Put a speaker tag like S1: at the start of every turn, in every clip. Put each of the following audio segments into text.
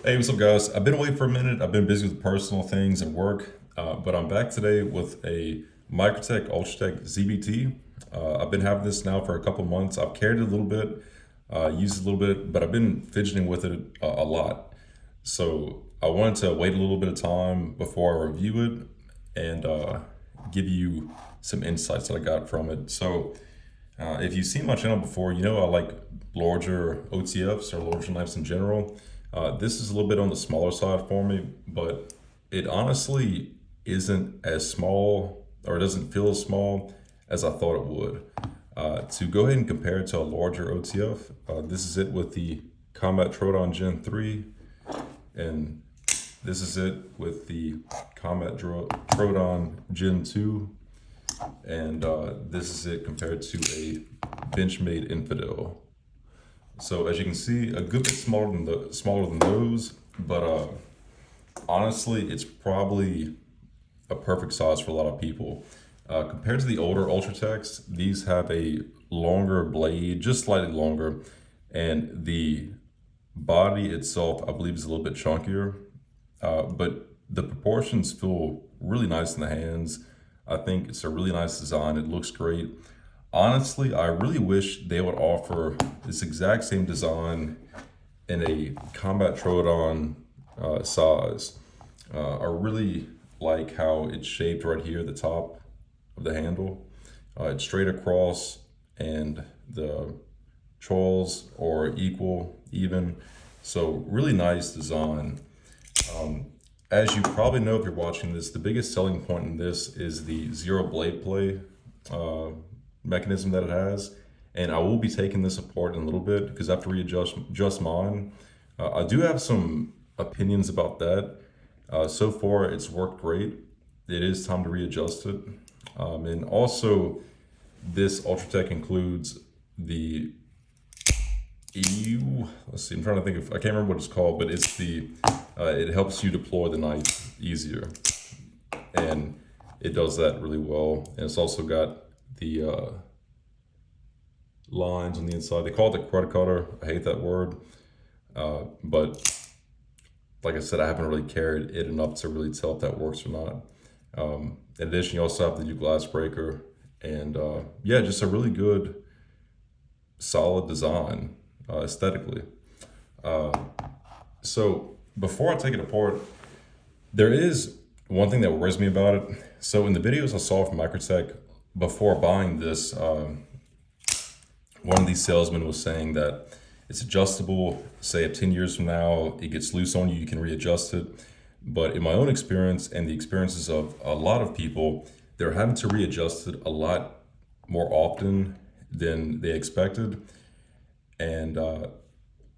S1: Hey, what's up, guys? I've been away for a minute. I've been busy with personal things and work, but I'm back today with a Microtech Ultratech ZBT. I've been having this now for a couple months. I've carried it a little bit, used it a little bit, but I've been fidgeting with it a lot. So I wanted to wait a little bit of time before I review it and give you some insights that I got from it. So if you've seen my channel before, you know I like larger OTFs or larger knives in general. This is a little bit on the smaller side for me, but it honestly isn't as small, or it doesn't feel as small as I thought it would. To go ahead and compare it to a larger OTF, this is it with the Combat Troodon Gen 3, and this is it with the Combat Troodon Gen 2, and this is it compared to a Benchmade Infidel. So as you can see, a good bit smaller than those, but honestly, it's probably a perfect size for a lot of people. Compared to the older Ultratechs, these have a longer blade, just slightly longer, and the body itself, I believe, is a little bit chunkier. But the proportions feel really nice in the hands. I think it's a really nice design. It looks great. Honestly, I really wish they would offer this exact same design in a Combat Troodon size. I really like how it's shaped right here, the top of the handle. It's straight across, and the trolls are equal, even. So really nice design. As you probably know if you're watching this, the biggest selling point in this is the zero blade play mechanism that it has. And I will be taking this apart in a little bit because I have to readjust mine. I do have some opinions about that. So far, it's worked great. It is time to readjust it. And also, this Ultratech includes the let's see, I'm trying to think I can't remember what it's called, but it's the, it helps you deploy the knife easier. And it does that really well. And it's also got the lines on the inside. They call it the credit cutter. I hate that word. But like I said, I haven't really carried it enough to really tell if that works or not. In addition, you also have the new glass breaker. And yeah, just a really good, solid design aesthetically. So before I take it apart, there is one thing that worries me about it. So in the videos I saw from Microtech before buying this, one of these salesmen was saying that it's adjustable. Say if 10 years from now it gets loose on you, you can readjust it. But in my own experience and the experiences of a lot of people, they're having to readjust it a lot more often than they expected. And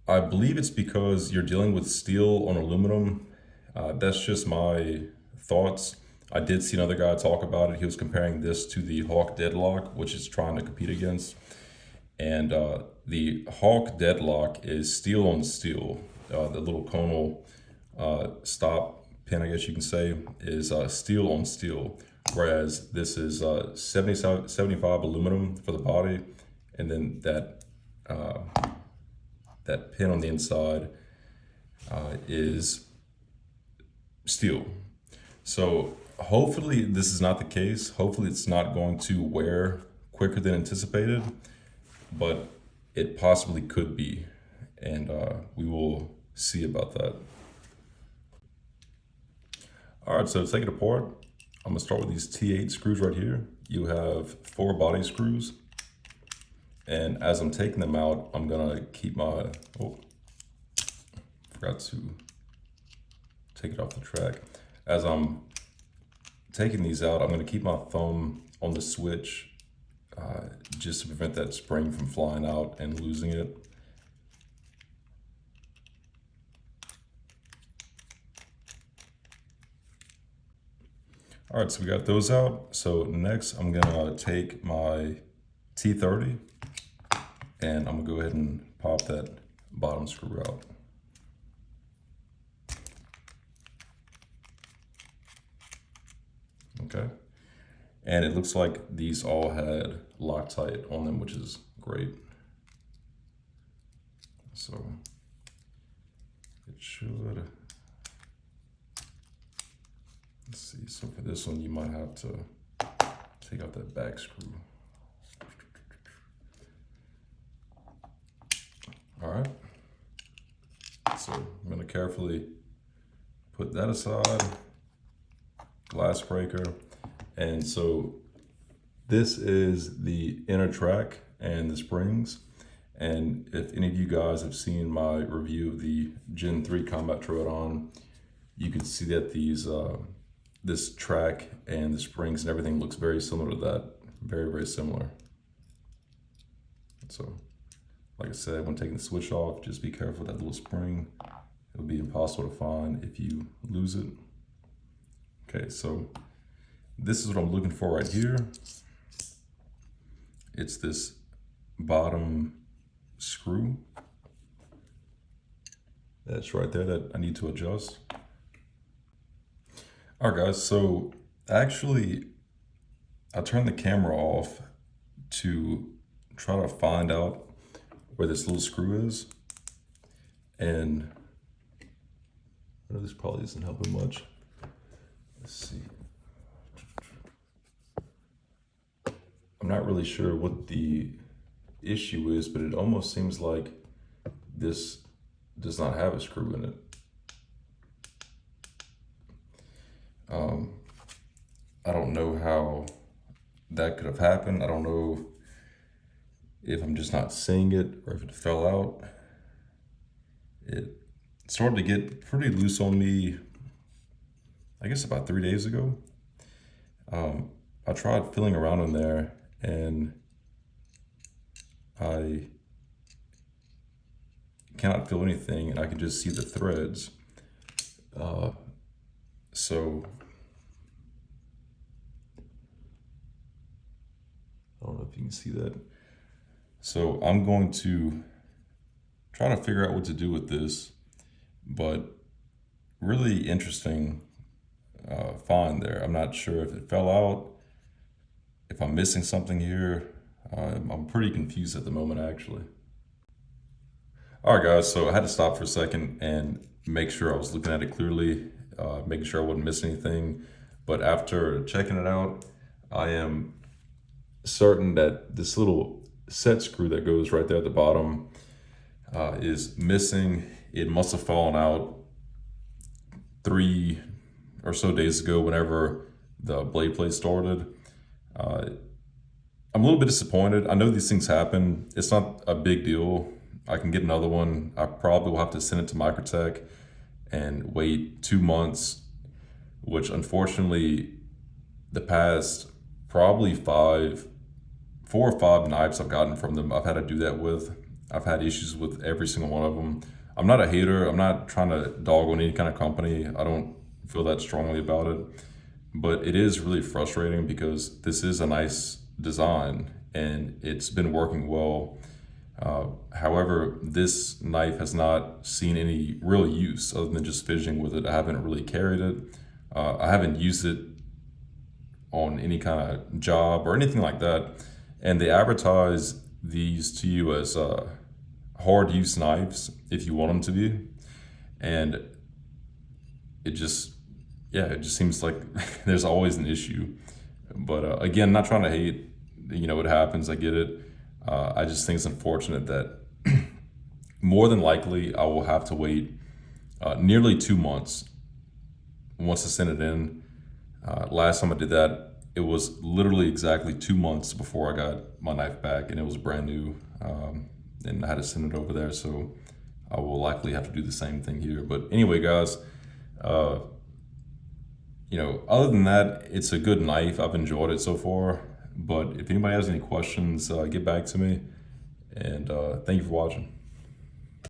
S1: I believe it's because you're dealing with steel on aluminum. That's just my thoughts. I did see another guy talk about it. He was comparing this to the Hawk Deadlock, which is trying to compete against. And the Hawk Deadlock is steel on steel. The little conal stop pin, I guess you can say, is steel on steel. Whereas this is 75 aluminum for the body. And then that pin on the inside is steel. So hopefully this is not the case. Hopefully it's not going to wear quicker than anticipated, but it possibly could be. And we will see about that. All right, so to take it apart, I'm gonna start with these T8 screws right here. You have 4 body screws. And as I'm taking them out, I'm gonna keep my, forgot to take it off the track. As I'm taking these out, I'm gonna keep my thumb on the switch just to prevent that spring from flying out and losing it. All right, so we got those out. So next I'm gonna take my T30 and I'm gonna go ahead and pop that bottom screw out. Okay. And it looks like these all had Loctite on them, which is great. So it should. Let's see, so for this one, you might have to take out that back screw. All right, so I'm gonna carefully put that aside, glass breaker. And so this is the inner track and the springs. And if any of you guys have seen my review of the Gen 3 Combat Troodon, you can see that these this track and the springs and everything looks very similar to that. Very, very similar. So, like I said, when taking the switch off, just be careful with that little spring. It'll be impossible to find if you lose it. Okay, so this is what I'm looking for right here. It's this bottom screw that's right there that I need to adjust. All right, guys, so actually I turned the camera off to try to find out where this little screw is, and I know this probably isn't helping much. Let's see. I'm not really sure what the issue is, but it almost seems like this does not have a screw in it. I don't know how that could have happened. I don't know if I'm just not seeing it or if it fell out. It started to get pretty loose on me, I guess about 3 days ago. I tried feeling around in there and I cannot feel anything, and I can just see the threads. So I don't know if you can see that. So I'm going to try to figure out what to do with this, but really interesting find there. I'm not sure if it fell out, if I'm missing something here. I'm pretty confused at the moment, actually. All right, guys, so I had to stop for a second and make sure I was looking at it clearly, making sure I wouldn't miss anything. But after checking it out, I am certain that this little set screw that goes right there at the bottom is missing. It must have fallen out 3 or so days ago whenever the blade plate started. I'm a little bit disappointed. I know these things happen. It's not a big deal. I can get another one. I probably will have to send it to Microtech and wait 2 months, which unfortunately the past probably 4 or 5 knives I've gotten from them, I've had to do that with. I've had issues with every single one of them. I'm not a hater. I'm not trying to dog on any kind of company. I don't feel that strongly about it, but it is really frustrating because this is a nice design and it's been working well. However, this knife has not seen any real use other than just fidgeting with it. I haven't really carried it. I haven't used it on any kind of job or anything like that. And they advertise these to you as hard use knives if you want them to be. And it just seems like there's always an issue. But again, not trying to hate, it happens, I get it. I just think it's unfortunate that more than likely I will have to wait nearly 2 months once I send it in. Last time I did that, it was literally exactly 2 months before I got my knife back, and it was brand new, and I had to send it over there, so I will likely have to do the same thing here. But anyway, guys, other than that, it's a good knife. I've enjoyed it so far. But if anybody has any questions, get back to me. And thank you for watching.